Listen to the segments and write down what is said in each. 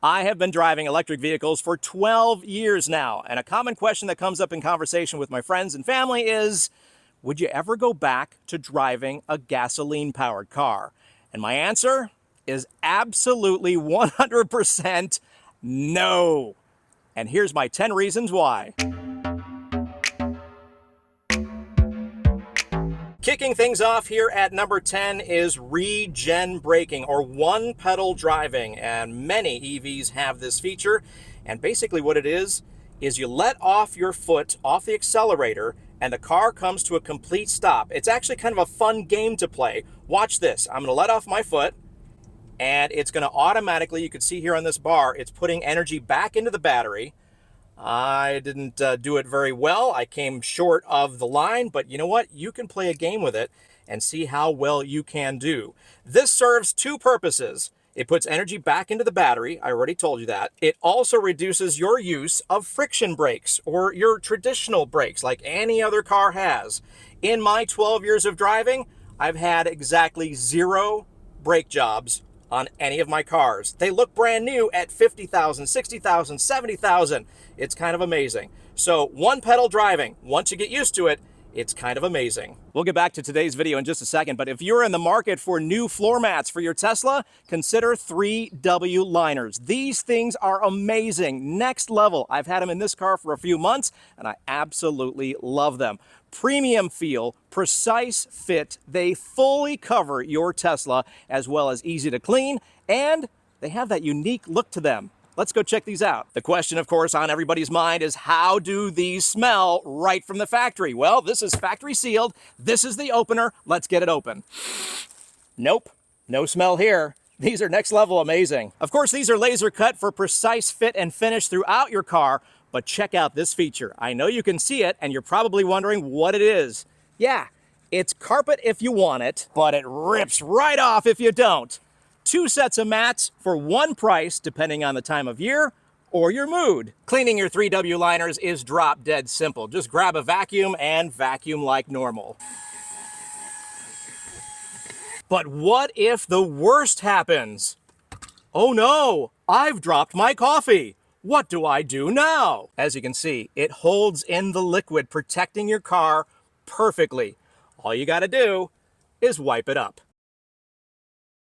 I have been driving electric vehicles for 12 years now, and a common question that comes up in conversation with my friends and family is, would you ever go back to driving a gasoline-powered car? And my answer is absolutely 100% no. And here's my 10 reasons why. Kicking things off here at number 10 is regen braking, or one pedal driving, and many EVs have this feature. And basically what it is you let off your foot off the accelerator and the car comes to a complete stop. It's actually kind of a fun game to play. Watch this. I'm going to let off my foot and it's going to automatically, you can see here on this bar, it's putting energy back into the battery. I didn't do it very well. I came short of the line, but you know what? You can play a game with it and see how well you can do. This serves two purposes. It puts energy back into the battery. I already told you that. It also reduces your use of friction brakes or your traditional brakes like any other car has. In my 12 years of driving, I've had exactly 0 brake jobs on any of my cars. They look brand new at 50,000, 60,000, 70,000. It's kind of amazing. So one pedal driving, once you get used to it, it's kind of amazing. We'll get back to today's video in just a second, but if you're in the market for new floor mats for your Tesla, consider 3W liners. These things are amazing, next level. I've had them in this car for a few months, and I absolutely love them. Premium feel, precise fit, they fully cover your Tesla, as well as easy to clean, and they have that unique look to them. Let's go check these out. The question, of course, on everybody's mind is, how do these smell right from the factory? Well, this is factory sealed. This is the opener. Let's get it open. Nope, no smell here. These are next level amazing. Of course, these are laser cut for precise fit and finish throughout your car, but check out this feature. I know you can see it, and you're probably wondering what it is. Yeah, it's carpet if you want it, but it rips right off if you don't. 2 sets of mats for one price, depending on the time of year or your mood. Cleaning your 3W liners is drop dead simple. Just grab a vacuum and vacuum like normal. But what if the worst happens? Oh no, I've dropped my coffee. What do I do now? As you can see, it holds in the liquid, protecting your car perfectly. All you gotta do is wipe it up.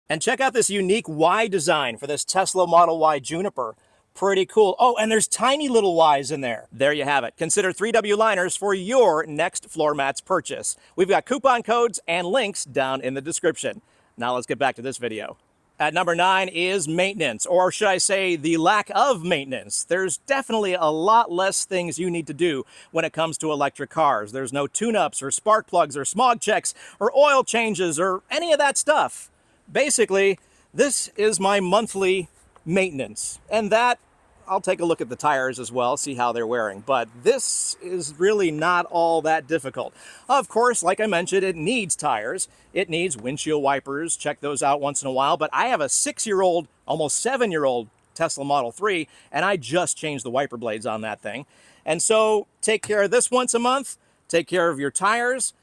And check out this unique Y design for this Tesla Model Y Juniper. Pretty cool. Oh, and there's tiny little Ys in there. There you have it. Consider 3W liners for your next floor mats purchase. We've got coupon codes and links down in the description. Now let's get back to this video. At number 9 is maintenance, or should I say the lack of maintenance. There's definitely a lot less things you need to do when it comes to electric cars. There's no tune-ups or spark plugs or smog checks or oil changes or any of that stuff. Basically, this is my monthly maintenance, and that I'll take a look at the tires as well, see how they're wearing, but this is really not all that difficult. Of course, like I mentioned, it needs tires, it needs windshield wipers, check those out once in a while, but I have a 6-year-old, almost 7-year-old Tesla Model 3, and I just changed the wiper blades on that thing. And so take care of this once a month, take care of your tires.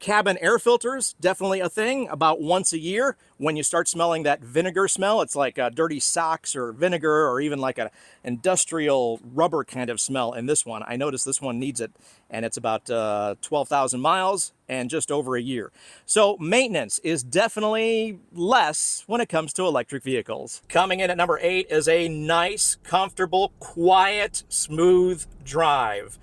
Cabin air filters, definitely a thing, about once a year. When you start smelling that vinegar smell, it's like dirty socks or vinegar or even like an industrial rubber kind of smell in this one. I noticed this one needs it, and it's about 12,000 miles and just over a year. So maintenance is definitely less when it comes to electric vehicles. Coming in at number 8 is a nice, comfortable, quiet, smooth drive.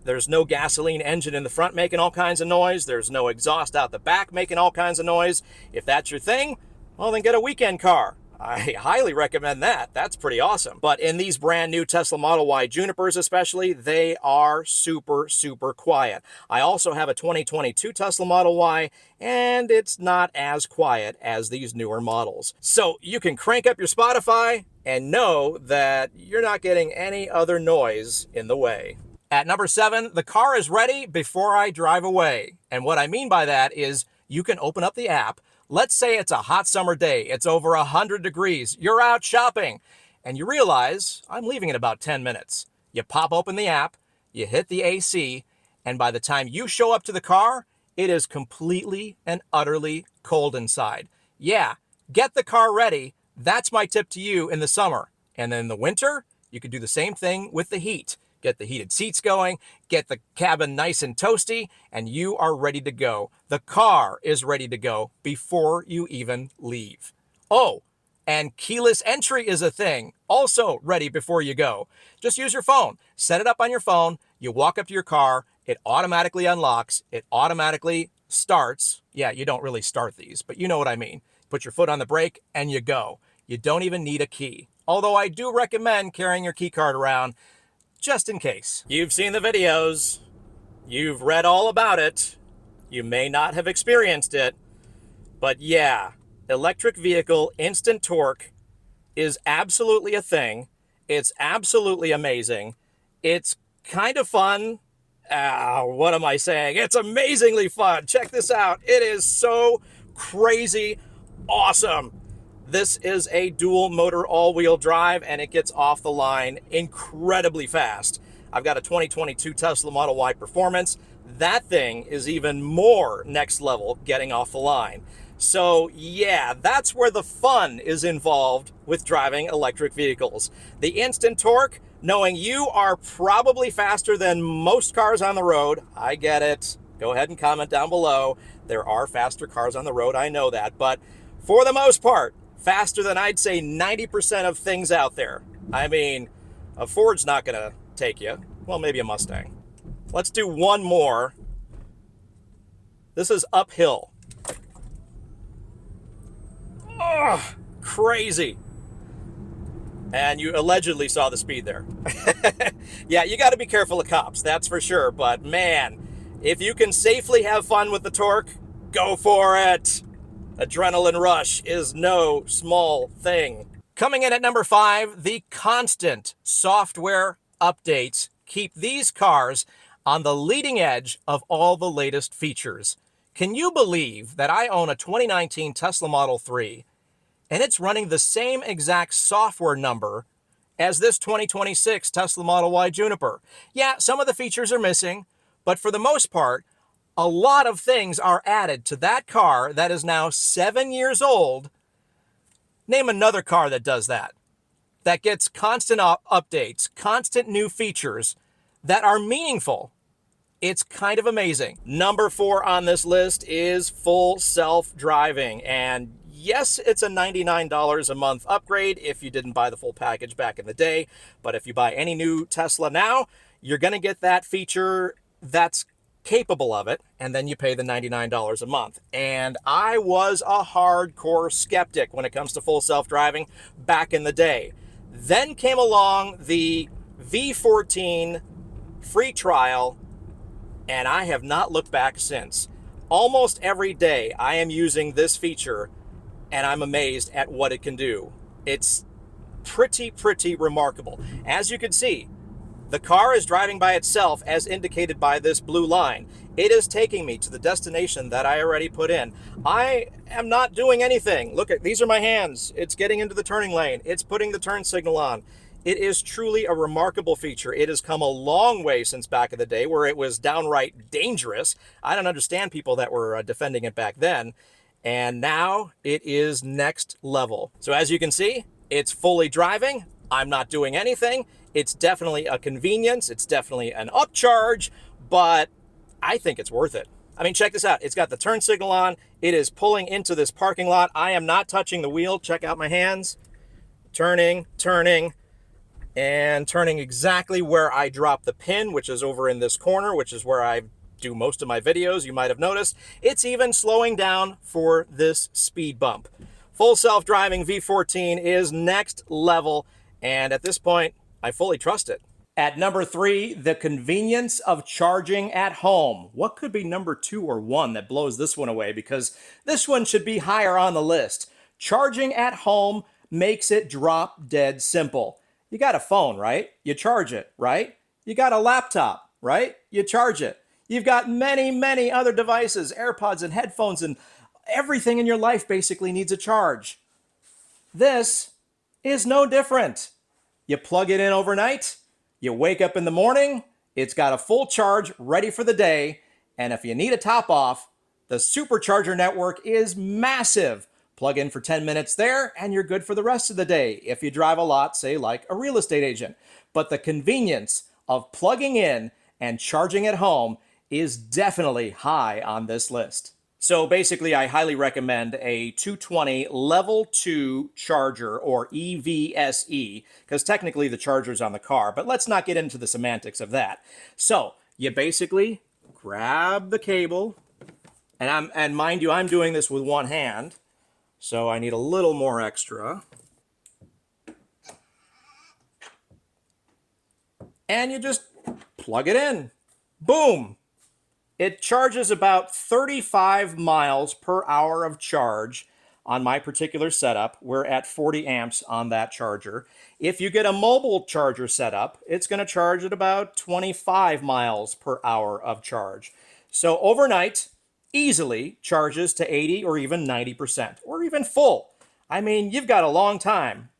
There's no gasoline engine in the front making all kinds of noise. There's no exhaust out the back making all kinds of noise. If that's your thing, well, then get a weekend car. I highly recommend that. That's pretty awesome. But in these brand new Tesla Model Y Junipers especially, they are super, super quiet. I also have a 2022 Tesla Model Y, and it's not as quiet as these newer models. So you can crank up your Spotify and know that you're not getting any other noise in the way. At number 7, the car is ready before I drive away. And what I mean by that is you can open up the app. Let's say it's a hot summer day. It's over 100 degrees. You're out shopping and you realize I'm leaving in about 10 minutes. You pop open the app, you hit the AC, and by the time you show up to the car, it is completely and utterly cold inside. Yeah, get the car ready. That's my tip to you in the summer. And then in the winter, you could do the same thing with the heat. Get the heated seats going, get the cabin nice and toasty, and you are ready to go. The car is ready to go before you even leave. Oh, and keyless entry is a thing, also ready before you go. Just use your phone. Set it up on your phone. You walk up to your car. It automatically unlocks. It automatically starts. Yeah, you don't really start these, but you know what I mean. Put your foot on the brake and you go. You don't even need a key. Although I do recommend carrying your key card around just in case. You've seen the videos. You've read all about it. You may not have experienced it, but yeah, electric vehicle instant torque is absolutely a thing. It's absolutely amazing. It's kind of fun. What am I saying? It's amazingly fun. Check this out. It is so crazy awesome. This is a dual motor all-wheel drive, and it gets off the line incredibly fast. I've got a 2022 Tesla Model Y Performance. That thing is even more next level getting off the line. So yeah, that's where the fun is involved with driving electric vehicles. The instant torque, knowing you are probably faster than most cars on the road. I get it. Go ahead and comment down below. There are faster cars on the road, I know that, but for the most part, faster than I'd say 90% of things out there. I mean, a Ford's not gonna take you. Well, maybe a Mustang. Let's do one more. This is uphill. Oh, crazy. And you allegedly saw the speed there. Yeah, you got to be careful of cops, that's for sure. But man, if you can safely have fun with the torque, go for it. Adrenaline rush is no small thing. Coming in at number 5, the constant software updates keep these cars on the leading edge of all the latest features. Can you believe that I own a 2019 Tesla Model 3 and it's running the same exact software number as this 2026 Tesla Model Y Juniper? Yeah, some of the features are missing, but for the most part, a lot of things are added to that car that is now 7 years old. Name another car that does that. That gets constant updates, constant new features that are meaningful. It's kind of amazing. Number 4 on this list is full self-driving. And yes, it's a $99 a month upgrade if you didn't buy the full package back in the day. But if you buy any new Tesla now, you're going to get that feature that's capable of it, and then you pay the $99 a month. And I was a hardcore skeptic when it comes to full self-driving back in the day. Then came along the V14 free trial, and I have not looked back since. Almost every day I am using this feature, and I'm amazed at what it can do. It's pretty remarkable. As you can see, the car is driving by itself as indicated by this blue line. It is taking me to the destination that I already put in. I am not doing anything. Look at, these are my hands. It's getting into the turning lane. It's putting the turn signal on. It is truly a remarkable feature. It has come a long way since back in the day where it was downright dangerous. I don't understand people that were defending it back then. And now it is next level. So as you can see, it's fully driving. I'm not doing anything. It's definitely a convenience. It's definitely an upcharge, but I think it's worth it. I mean, check this out. It's got the turn signal on. It is pulling into this parking lot. I am not touching the wheel. Check out my hands. Turning, and turning exactly where I drop the pin, which is over in this corner, which is where I do most of my videos. You might have noticed. It's even slowing down for this speed bump. Full self-driving V14 is next level, and at this point, I fully trust it. At number 3, the convenience of charging at home. What could be number 2 or 1 that blows this one away? Because this one should be higher on the list. Charging at home makes it drop dead simple. You got a phone, right? You charge it, right? You got a laptop, right? You charge it. You've got many other devices, AirPods and headphones, and everything in your life basically needs a charge. This is no different. You plug it in overnight, you wake up in the morning, it's got a full charge ready for the day, and if you need a top off, the Supercharger network is massive. Plug in for 10 minutes there, and you're good for the rest of the day if you drive a lot, say like a real estate agent. But the convenience of plugging in and charging at home is definitely high on this list. So basically, I highly recommend a 220 level 2 charger, or EVSE, because technically the charger's on the car, but let's not get into the semantics of that. So you basically grab the cable, and mind you, I'm doing this with one hand, so I need a little more extra. And you just plug it in. Boom! It charges about 35 miles per hour of charge on my particular setup. We're at 40 amps on that charger. If you get a mobile charger setup, it's going to charge at about 25 miles per hour of charge. So overnight, easily charges to 80 or even 90%, or even full. I mean, you've got a long time.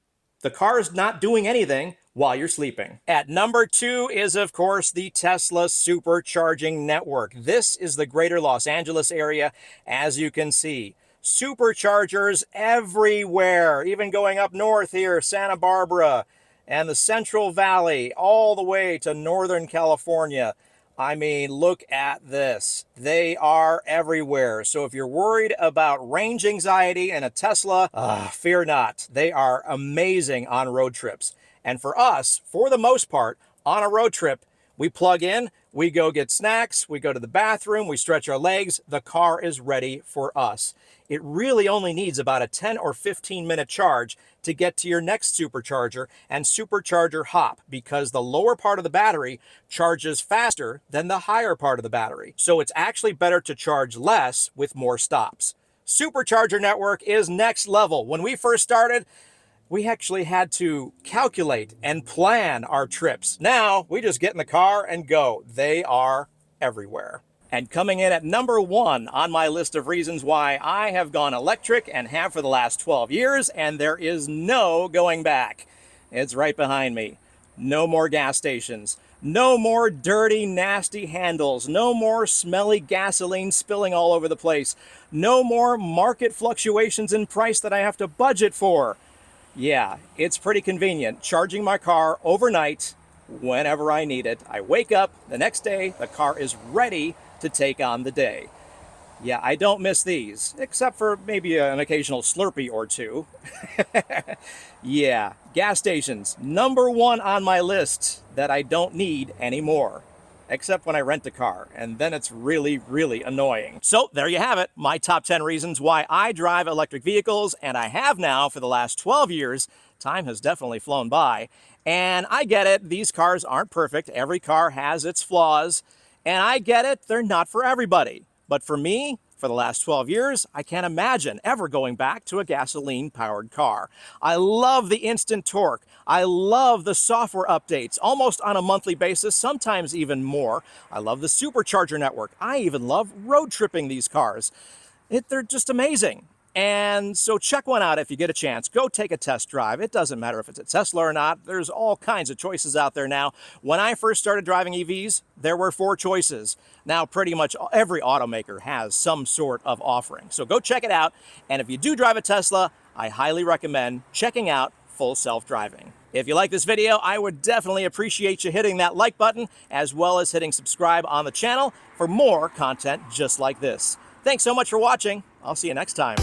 The car's not doing anything while you're sleeping. At number 2 is, of course, the Tesla Supercharging Network. This is the greater Los Angeles area, as you can see. Superchargers everywhere, even going up north here, Santa Barbara, and the Central Valley, all the way to Northern California. I mean, look at this. They are everywhere. So if you're worried about range anxiety in a Tesla, fear not. They are amazing on road trips. And for us, for the most part, on a road trip, we plug in, we go get snacks, we go to the bathroom, we stretch our legs, the car is ready for us. It really only needs about a 10 or 15 minute charge to get to your next supercharger and supercharger hop, because the lower part of the battery charges faster than the higher part of the battery. So it's actually better to charge less with more stops. Supercharger network is next level. When we first started, we actually had to calculate and plan our trips. Now, we just get in the car and go. They are everywhere. And coming in at number 1 on my list of reasons why I have gone electric and have for the last 12 years, and there is no going back. It's right behind me. No more gas stations. No more dirty, nasty handles. No more smelly gasoline spilling all over the place. No more market fluctuations in price that I have to budget for. Yeah, it's pretty convenient. Charging my car overnight whenever I need it. I wake up the next day, the car is ready to take on the day. Yeah, I don't miss these, except for maybe an occasional Slurpee or two. Yeah, gas stations, number 1 on my list that I don't need anymore. Except when I rent a car, and then it's really, really annoying. So there you have it, my top 10 reasons why I drive electric vehicles, and I have now for the last 12 years. Time has definitely flown by. And I get it, these cars aren't perfect. Every car has its flaws. And I get it, they're not for everybody. But for me, for the last 12 years, I can't imagine ever going back to a gasoline-powered car. I love the instant torque. I love the software updates, almost on a monthly basis, sometimes even more. I love the Supercharger network. I even love road tripping these cars. They're just amazing. And so check one out if you get a chance. Go take a test drive. It doesn't matter if it's a Tesla or not. There's all kinds of choices out there now. When I first started driving EVs, there were 4 choices. Now pretty much every automaker has some sort of offering. So go check it out. And if you do drive a Tesla, I highly recommend checking out full self-driving. If you like this video, I would definitely appreciate you hitting that like button, as well as hitting subscribe on the channel for more content just like this. Thanks so much for watching. I'll see you next time.